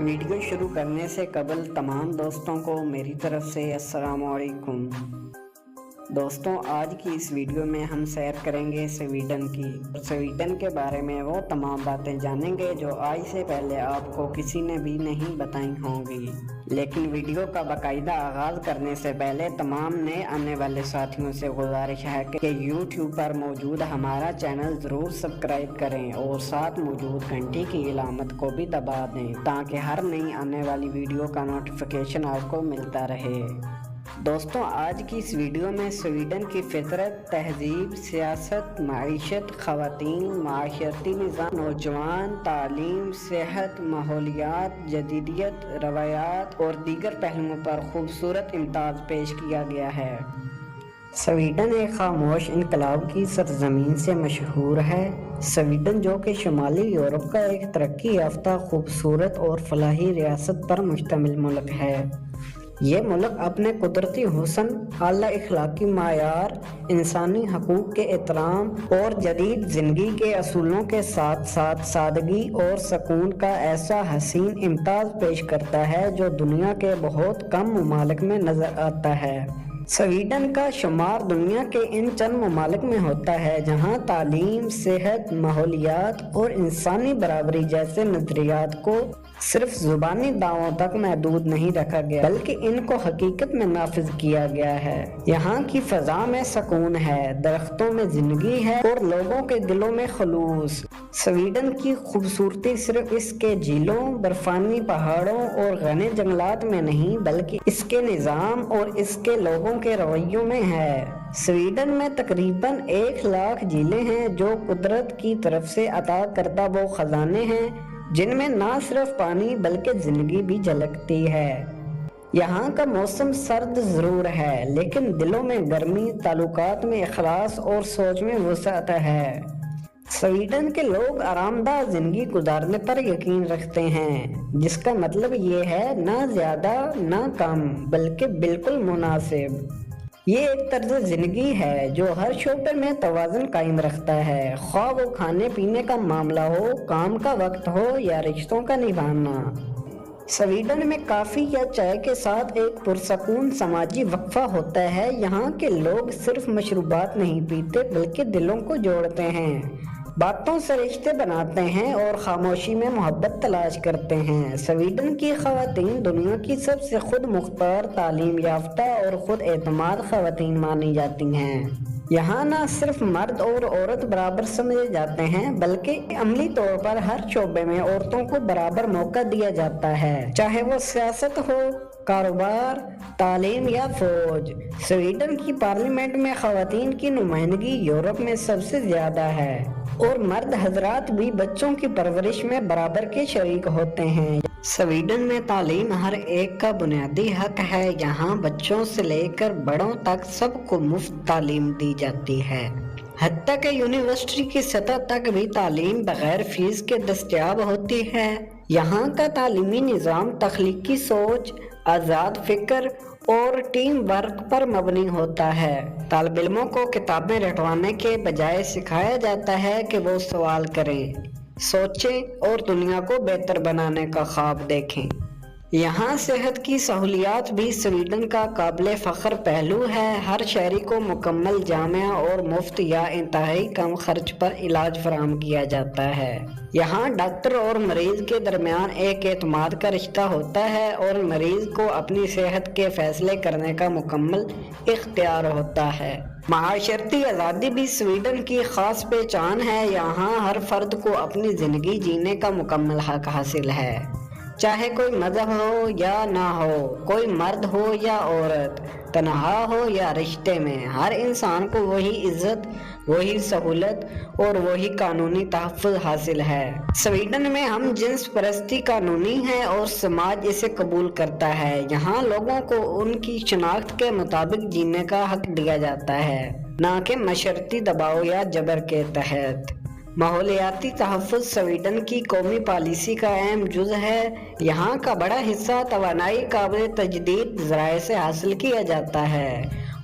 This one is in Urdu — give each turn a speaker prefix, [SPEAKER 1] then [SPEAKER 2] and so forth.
[SPEAKER 1] ویڈیو شروع کرنے سے قبل تمام دوستوں کو میری طرف سے السلام علیکم۔ دوستوں، آج کی اس ویڈیو میں ہم سیر کریں گے سویڈن کی، اور سویڈن کے بارے میں وہ تمام باتیں جانیں گے جو آج سے پہلے آپ کو کسی نے بھی نہیں بتائی ہوں گی۔ لیکن ویڈیو کا باقاعدہ آغاز کرنے سے پہلے تمام نئے آنے والے ساتھیوں سے گزارش ہے کہ یوٹیوب پر موجود ہمارا چینل ضرور سبسکرائب کریں اور ساتھ موجود گھنٹی کی علامت کو بھی دبا دیں تاکہ ہر نئی آنے والی ویڈیو کا نوٹیفیکیشن آپ کو ملتا رہے۔ دوستوں، آج کی اس ویڈیو میں سویڈن کی فطرت، تہذیب، سیاست، معیشت، خواتین، معاشرتی نظام، نوجوان، تعلیم، صحت، ماحولیات، جدیدیت، روایات اور دیگر پہلوؤں پر خوبصورت امتاز پیش کیا گیا ہے۔ سویڈن ایک خاموش انقلاب کی سرزمین سے مشہور ہے۔ سویڈن، جو کہ شمالی یورپ کا ایک ترقی یافتہ، خوبصورت اور فلاحی ریاست پر مشتمل ملک ہے۔ یہ ملک اپنے قدرتی حسن، اعلیٰ اخلاقی معیار، انسانی حقوق کے احترام اور جدید زندگی کے اصولوں کے ساتھ ساتھ سادگی اور سکون کا ایسا حسین امتاز پیش کرتا ہے جو دنیا کے بہت کم ممالک میں نظر آتا ہے۔ سویڈن کا شمار دنیا کے ان چند ممالک میں ہوتا ہے جہاں تعلیم، صحت، ماحولیات اور انسانی برابری جیسے نظریات کو صرف زبانی دعووں تک محدود نہیں رکھا گیا بلکہ ان کو حقیقت میں نافذ کیا گیا ہے۔ یہاں کی فضا میں سکون ہے، درختوں میں زندگی ہے اور لوگوں کے دلوں میں خلوص۔ سویڈن کی خوبصورتی صرف اس کے جھیلوں، برفانی پہاڑوں اور گھنے جنگلات میں نہیں بلکہ اس کے نظام اور اس کے لوگوں کے رویوں میں ہے۔ سویڈن میں تقریباً 1,00,000 جھیلیں ہیں جو قدرت کی طرف سے عطا کردہ وہ خزانے ہیں جن میں نہ صرف پانی بلکہ زندگی بھی جھلکتی ہے۔ یہاں کا موسم سرد ضرور ہے لیکن دلوں میں گرمی، تعلقات میں اخلاص اور سوچ میں وسعت ہے۔ سویڈن کے لوگ آرام دہ زندگی گزارنے پر یقین رکھتے ہیں، جس کا مطلب یہ ہے نہ زیادہ نہ کم بلکہ بالکل مناسب۔ یہ ایک طرز زندگی ہے جو ہر شعبے میں توازن قائم رکھتا ہے، خواہ وہ کھانے پینے کا معاملہ ہو، کام کا وقت ہو یا رشتوں کا نبھانا۔ سویڈن میں کافی یا چائے کے ساتھ ایک پرسکون سماجی وقفہ ہوتا ہے۔ یہاں کے لوگ صرف مشروبات نہیں پیتے بلکہ دلوں کو جوڑتے ہیں، باتوں سے رشتے بناتے ہیں اور خاموشی میں محبت تلاش کرتے ہیں۔ سویڈن کی خواتین دنیا کی سب سے خود مختار، تعلیم یافتہ اور خود اعتماد خواتین مانی جاتی ہیں۔ یہاں نہ صرف مرد اور عورت برابر سمجھے جاتے ہیں بلکہ عملی طور پر ہر شعبے میں عورتوں کو برابر موقع دیا جاتا ہے، چاہے وہ سیاست ہو، کاروبار، تعلیم یا فوج۔ سویڈن کی پارلیمنٹ میں خواتین کی نمائندگی یورپ میں سب سے زیادہ ہے اور مرد حضرات بھی بچوں کی پرورش میں برابر کے شریک ہوتے ہیں۔ سویڈن میں تعلیم ہر ایک کا بنیادی حق ہے۔ یہاں بچوں سے لے کر بڑوں تک سب کو مفت تعلیم دی جاتی ہے، حتیٰ کہ یونیورسٹی کی سطح تک بھی تعلیم بغیر فیس کے دستیاب ہوتی ہے۔ یہاں کا تعلیمی نظام تخلیقی سوچ، آزاد فکر اور ٹیم ورک پر مبنی ہوتا ہے۔ طالب علموں کو کتابیں رٹوانے کے بجائے سکھایا جاتا ہے کہ وہ سوال کریں، سوچیں اور دنیا کو بہتر بنانے کا خواب دیکھیں۔ یہاں صحت کی سہولیات بھی سویڈن کا قابل فخر پہلو ہے۔ ہر شہری کو مکمل جامع اور مفت یا انتہائی کم خرچ پر علاج فراہم کیا جاتا ہے۔ یہاں ڈاکٹر اور مریض کے درمیان ایک اعتماد کا رشتہ ہوتا ہے اور مریض کو اپنی صحت کے فیصلے کرنے کا مکمل اختیار ہوتا ہے۔ معاشرتی آزادی بھی سویڈن کی خاص پہچان ہے۔ یہاں ہر فرد کو اپنی زندگی جینے کا مکمل حق حاصل ہے، چاہے کوئی مذہب ہو یا نہ ہو، کوئی مرد ہو یا عورت، تنہا ہو یا رشتے میں، ہر انسان کو وہی عزت، وہی سہولت اور وہی قانونی تحفظ حاصل ہے۔ سویڈن میں ہم جنس پرستی قانونی ہے اور سماج اسے قبول کرتا ہے۔ یہاں لوگوں کو ان کی شناخت کے مطابق جینے کا حق دیا جاتا ہے، نہ کہ معاشرتی دباؤ یا جبر کے تحت۔ ماحولیاتی تحفظ سویڈن کی قومی پالیسی کا اہم جز ہے۔ یہاں کا بڑا حصہ توانائی قابل تجدید ذرائع سے حاصل کیا جاتا ہے